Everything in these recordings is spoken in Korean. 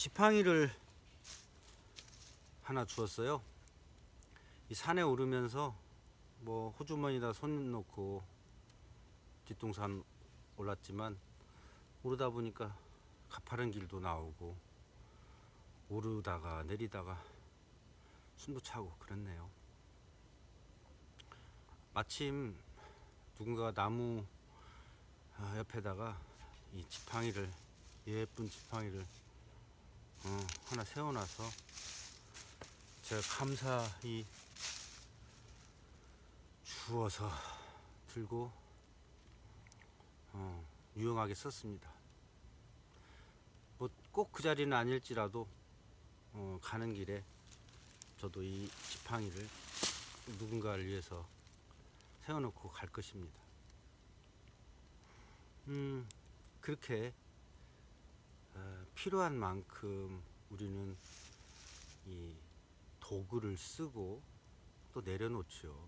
지팡이를 하나 주었어요. 이 산에 오르면서 뭐 호주머니에다 손 놓고 뒷동산 올랐지만 오르다 보니까 가파른 길도 나오고 오르다가 내리다가 숨도 차고 그랬네요. 마침 누군가 나무 옆에다가 이 지팡이를, 예쁜 지팡이를 하나 세워놔서 제가 감사히 주워서 들고 유용하게 썼습니다. 뭐 꼭 그 자리는 아닐지라도 가는 길에 저도 이 지팡이를 누군가를 위해서 세워놓고 갈 것입니다. 그렇게 필요한 만큼 우리는 이 도구를 쓰고 또 내려놓죠.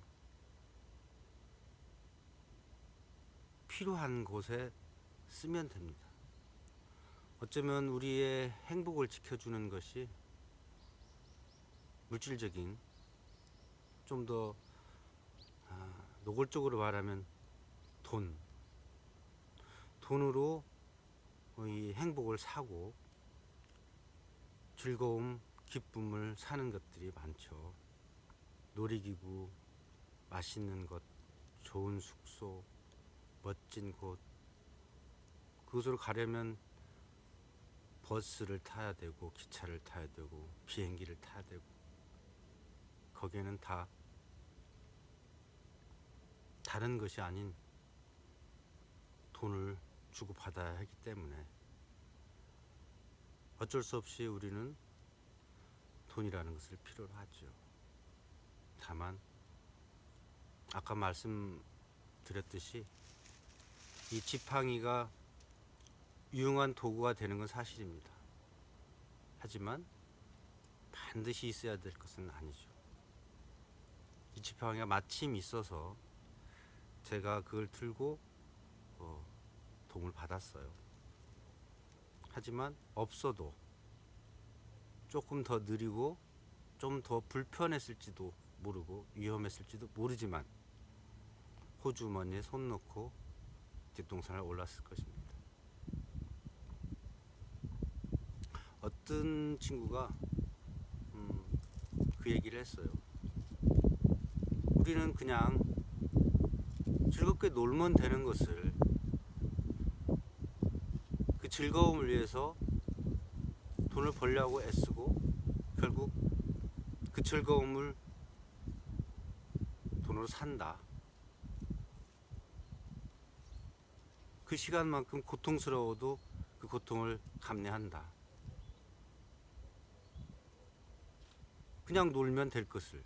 필요한 곳에 쓰면 됩니다. 어쩌면 우리의 행복을 지켜주는 것이 물질적인, 좀 더 노골적으로 말하면 돈으로 이 행복을 사고 즐거움, 기쁨을 사는 것들이 많죠. 놀이기구, 맛있는 것, 좋은 숙소, 멋진 곳. 그곳으로 가려면 버스를 타야 되고, 기차를 타야 되고, 비행기를 타야 되고, 거기에는 다 다른 것이 아닌 돈을 주고 받아야 하기 때문에 어쩔 수 없이 우리는 돈이라는 것을 필요로 하죠. 다만 아까 말씀드렸듯이 이 지팡이가 유용한 도구가 되는 건 사실입니다. 하지만 반드시 있어야 될 것은 아니죠. 이 지팡이가 마침 있어서 제가 그걸 들고 도움을 받았어요. 하지만 없어도 조금 더 느리고 좀 더 불편했을지도 모르고 위험했을지도 모르지만 호주머니에 손 넣고 뒷동산을 올랐을 것입니다. 어떤 친구가 그 얘기를 했어요. 우리는 그냥 즐겁게 놀면 되는 것을, 그 즐거움을 위해서 돈을 벌려고 애쓰고 결국 그 즐거움을 돈으로 산다. 그 시간만큼 고통스러워도 그 고통을 감내한다. 그냥 놀면 될 것을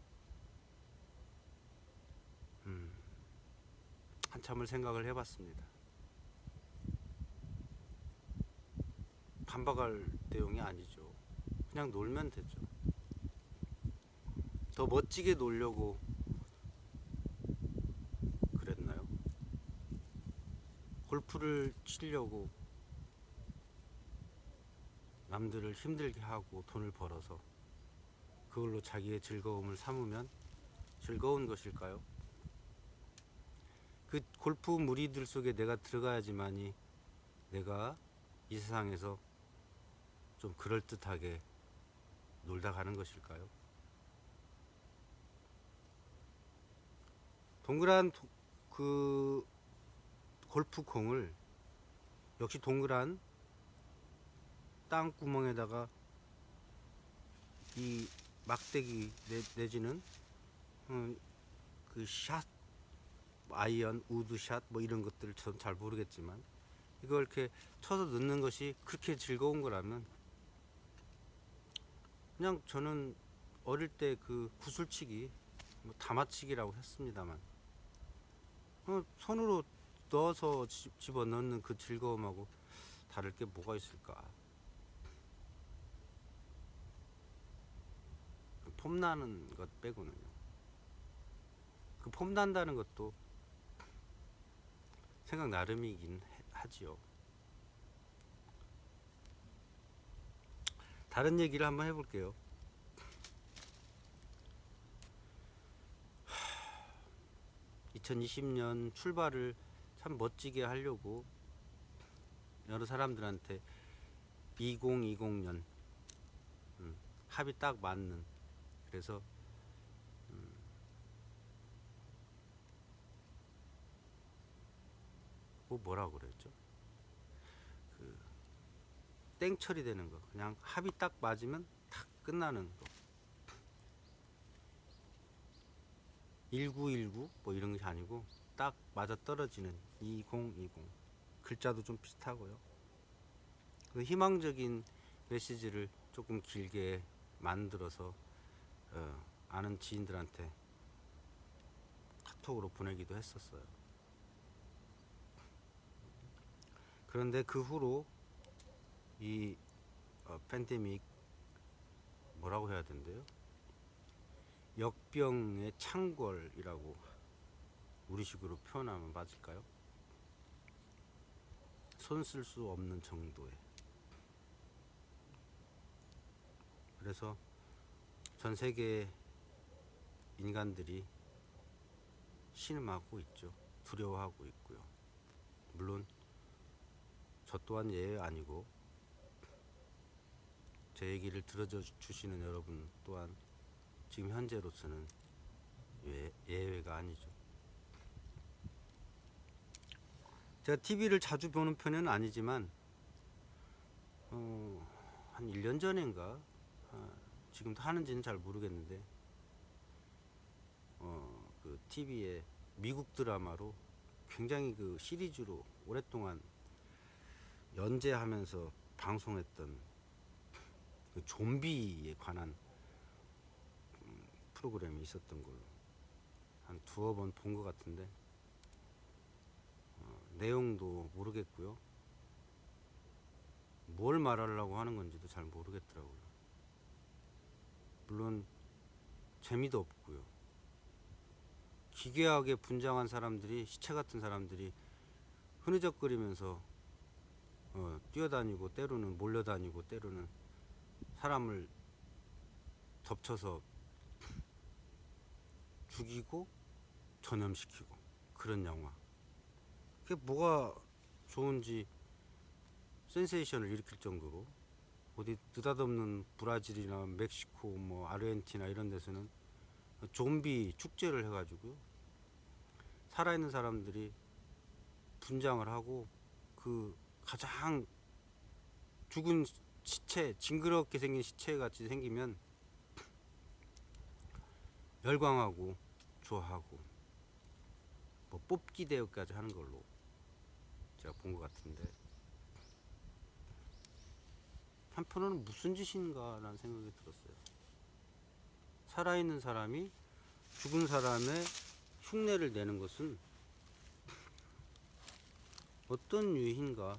한참을 생각을 해봤습니다. 반박할 내용이 아니죠. 그냥 놀면 되죠. 더 멋지게 놀려고 그랬나요? 골프를 치려고 남들을 힘들게 하고 돈을 벌어서 그걸로 자기의 즐거움을 삼으면 즐거운 것일까요? 그 골프 무리들 속에 내가 들어가야지만이 내가 이 세상에서 좀 그럴듯하게 놀다 가는 것일까요? 동그란 그 골프공을 역시 동그란 땅구멍에다가 이 막대기 내지는 그 샷, 아이언, 우드샷 뭐 이런 것들을 저는 잘 모르겠지만 이걸 이렇게 쳐서 넣는 것이 그렇게 즐거운 거라면 그냥 저는 어릴 때 그 구슬치기, 뭐 다마치기라고 했습니다만 손으로 넣어서 집어넣는 그 즐거움하고 다를 게 뭐가 있을까? 폼나는 것 빼고는요. 그 폼난다는 것도 생각 나름이긴 하지요. 다른 얘기를 한번 해볼게요. 2020년 출발을 참 멋지게 하려고 여러 사람들한테 2020년 합이 딱 맞는, 그래서 뭐라고 그랬죠? 그 땡처리 되는 거, 그냥 합이 딱 맞으면 탁 끝나는 거. 1919 뭐 이런 게 아니고 딱 맞아 떨어지는 2020. 글자도 좀 비슷하고요. 그 희망적인 메시지를 조금 길게 만들어서 아는 지인들한테 카톡으로 보내기도 했었어요. 그런데 그 후로 이 팬데믹 뭐라고 해야 된대요? 역병의 창궐이라고 우리식으로 표현하면 맞을까요? 손 쓸 수 없는 정도의. 그래서 전 세계 인간들이 신음하고 있죠. 두려워하고 있고요. 물론 저 또한 예외 아니고 제 얘기를 들어주시는 여러분 또한 지금 현재로서는 예외가 아니죠. 제가 TV를 자주 보는 편은 아니지만 한 1년 전인가 지금도 하는지는 잘 모르겠는데 그 TV에 미국 드라마로 굉장히 그 시리즈로 오랫동안 연재하면서 방송했던 그 좀비에 관한 프로그램이 있었던 걸로 한 두어 번 본 것 같은데 내용도 모르겠고요. 뭘 말하려고 하는 건지도 잘 모르겠더라고요. 물론 재미도 없고요. 기괴하게 분장한 사람들이, 시체 같은 사람들이 흐느적거리면서 뛰어다니고 때로는 몰려다니고 때로는 사람을 덮쳐서 죽이고 전염시키고 그런 영화. 그게 뭐가 좋은지 센세이션을 일으킬 정도로 어디 느닷없는 브라질이나 멕시코 뭐 아르헨티나 이런 데서는 좀비 축제를 해가지고요. 살아있는 사람들이 분장을 하고 그 가장 죽은 시체, 징그럽게 생긴 시체 같이 생기면 열광하고 좋아하고 뭐 뽑기 대회까지 하는 걸로 제가 본 것 같은데, 한편으로는 무슨 짓인가 라는 생각이 들었어요. 살아있는 사람이 죽은 사람의 흉내를 내는 것은 어떤 유희인가,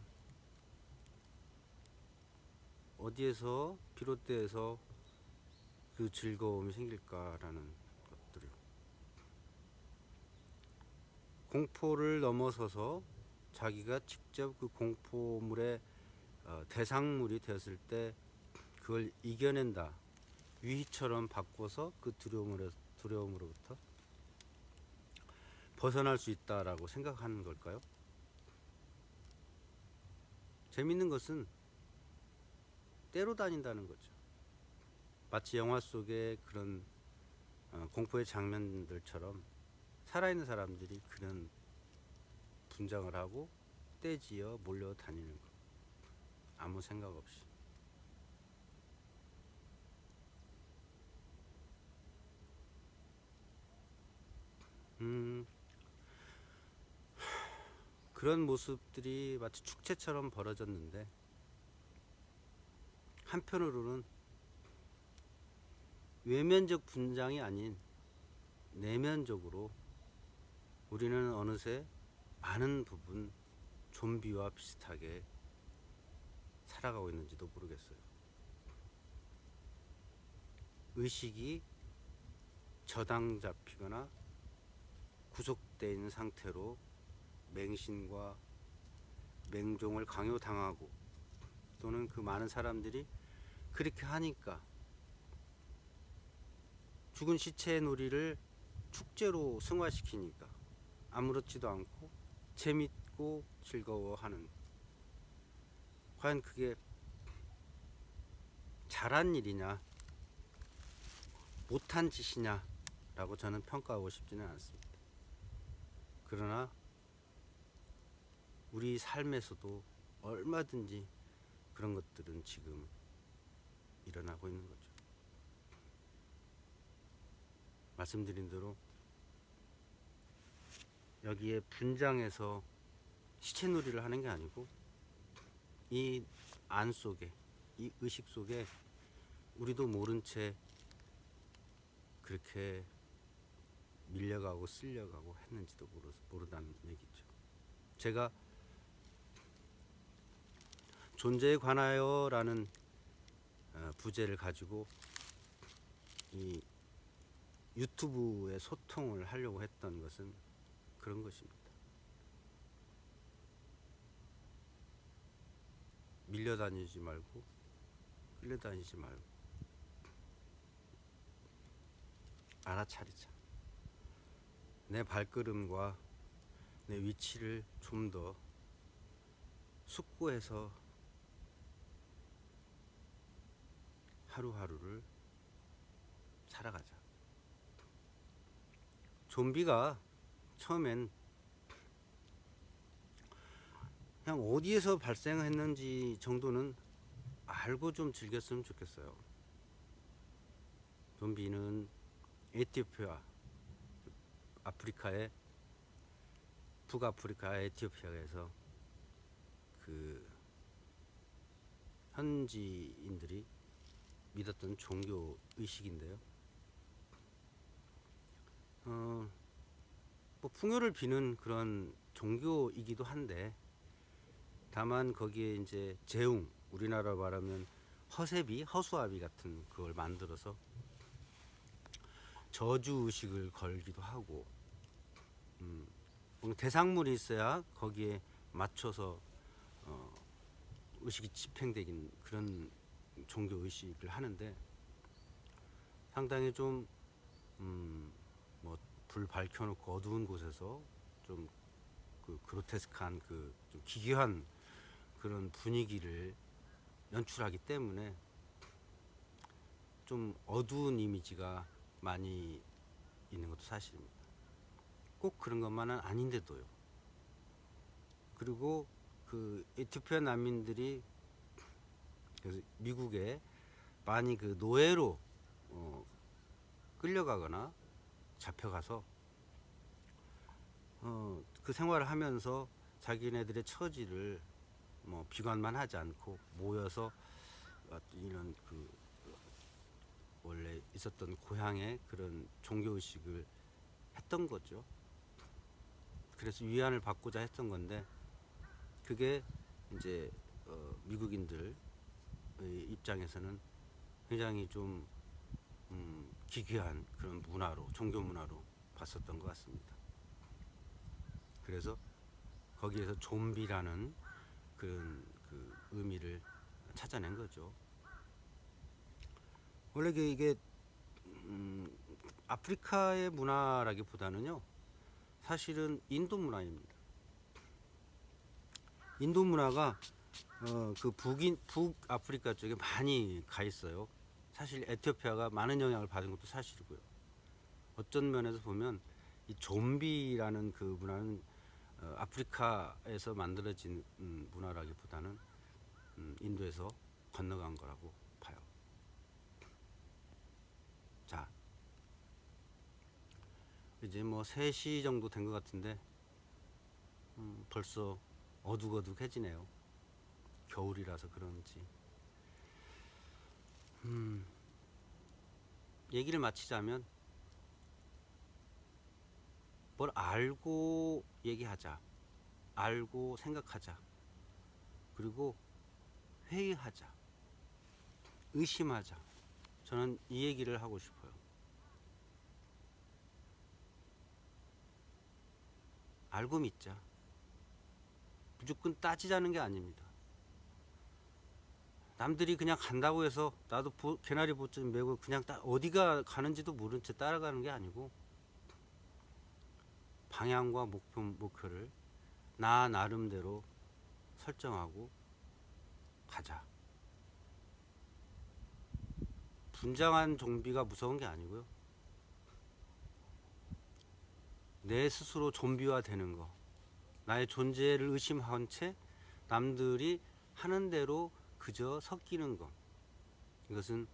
어디에서 비롯돼서 그 즐거움이 생길까라는 것들이요. 공포를 넘어서서 자기가 직접 그 공포물의 대상물이 되었을 때 그걸 이겨낸다, 위희처럼 바꿔서 그 두려움으로부터 벗어날 수 있다라고 생각하는 걸까요? 재밌는 것은 때로 다닌다는 거죠. 마치 영화 속의 그런 공포의 장면들처럼 살아있는 사람들이 그런 분장을 하고 떼지어 몰려다니는 거, 아무 생각 없이. 그런 모습들이 마치 축제처럼 벌어졌는데, 한편으로는 외면적 분장이 아닌 내면적으로 우리는 어느새 많은 부분 좀비와 비슷하게 살아가고 있는지도 모르겠어요. 의식이 저당 잡히거나 구속되어 있는 상태로 맹신과 맹종을 강요당하고, 또는 그 많은 사람들이 그렇게 하니까 죽은 시체의 놀이를 축제로 승화시키니까 아무렇지도 않고 재밌고 즐거워하는, 과연 그게 잘한 일이냐 못한 짓이냐 라고 저는 평가하고 싶지는 않습니다. 그러나 우리 삶에서도 얼마든지 그런 것들은 지금 일어나고 있는 거죠. 말씀드린 대로 여기에 분장해서 시체놀이를 하는 게 아니고 이 안 속에, 이 의식 속에 우리도 모른 채 그렇게 밀려가고 쓸려가고 했는지도 모르다는 얘기죠. 제가 존재에 관하여 라는 부제를 가지고 이 유튜브에 소통을 하려고 했던 것은 그런 것입니다. 밀려다니지 말고 끌려다니지 말고 알아차리자. 내 발걸음과 내 위치를 좀 더 숙고해서 하루하루를 살아가자. 좀비가 처음엔 그냥 어디에서 발생했는지 정도는 알고 좀 즐겼으면 좋겠어요. 좀비는 에티오피아, 아프리카의 북아프리카 에티오피아에서 그 현지인들이 믿었던 종교 의식인데요. 뭐 풍요를 비는 그런 종교이기도 한데, 다만 거기에 이제 재웅, 우리나라로 말하면 허세비, 허수아비 같은 그걸 만들어서 저주 의식을 걸기도 하고, 대상물이 있어야 거기에 맞춰서 의식이 집행되긴 그런 종교 의식을 하는데, 상당히 좀 뭐 불 밝혀놓고 어두운 곳에서 좀 그 그로테스크한 그 좀 기괴한 그런 분위기를 연출하기 때문에 좀 어두운 이미지가 많이 있는 것도 사실입니다. 꼭 그런 것만은 아닌데도요. 그리고 그 에티오피아 난민들이 그래서 미국에 많이 그 노예로 끌려가거나 잡혀가서 그 생활을 하면서 자기네들의 처지를 뭐 비관만 하지 않고 모여서 이런 그 원래 있었던 고향의 그런 종교의식을 했던 거죠. 그래서 위안을 받고자 했던 건데, 그게 이제 미국인들 입장에서는 굉장히 좀 기괴한 그런 문화로, 종교 문화로 봤었던 것 같습니다. 그래서 거기에서 좀비라는 그런 그 의미를 찾아낸 거죠. 원래 이게 아프리카의 문화라기보다는요, 사실은 인도 문화입니다. 인도 문화가 그 북아프리카 쪽에 많이 가 있어요. 사실 에티오피아가 많은 영향을 받은 것도 사실이고요. 어떤 면에서 보면 이 좀비라는 그 문화는 아프리카에서 만들어진 문화라기보다는 인도에서 건너간 거라고 봐요. 자, 이제 뭐 3시 정도 된 것 같은데 벌써 어둑어둑해지네요. 겨울이라서 그런지. 얘기를 마치자면, 뭘 알고 얘기하자, 알고 생각하자, 그리고 회의하자, 의심하자. 저는 이 얘기를 하고 싶어요. 알고 믿자. 무조건 따지자는 게 아닙니다. 남들이 그냥 간다고 해서 나도 개나리 보쯤 메고 그냥 어디가 가는지도 모른 채 따라가는 게 아니고, 방향과 목표를 나 나름대로 설정하고 가자. 분장한 좀비가 무서운 게 아니고요. 내 스스로 좀비화 되는 거. 나의 존재를 의심한 채 남들이 하는 대로 그저 섞이는 것. 이것은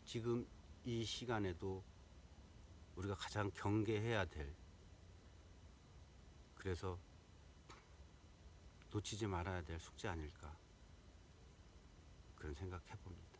지금 이 시간에도 우리가 가장 경계해야 될, 그래서 놓치지 말아야 될 숙제 아닐까, 그런 생각해 봅니다.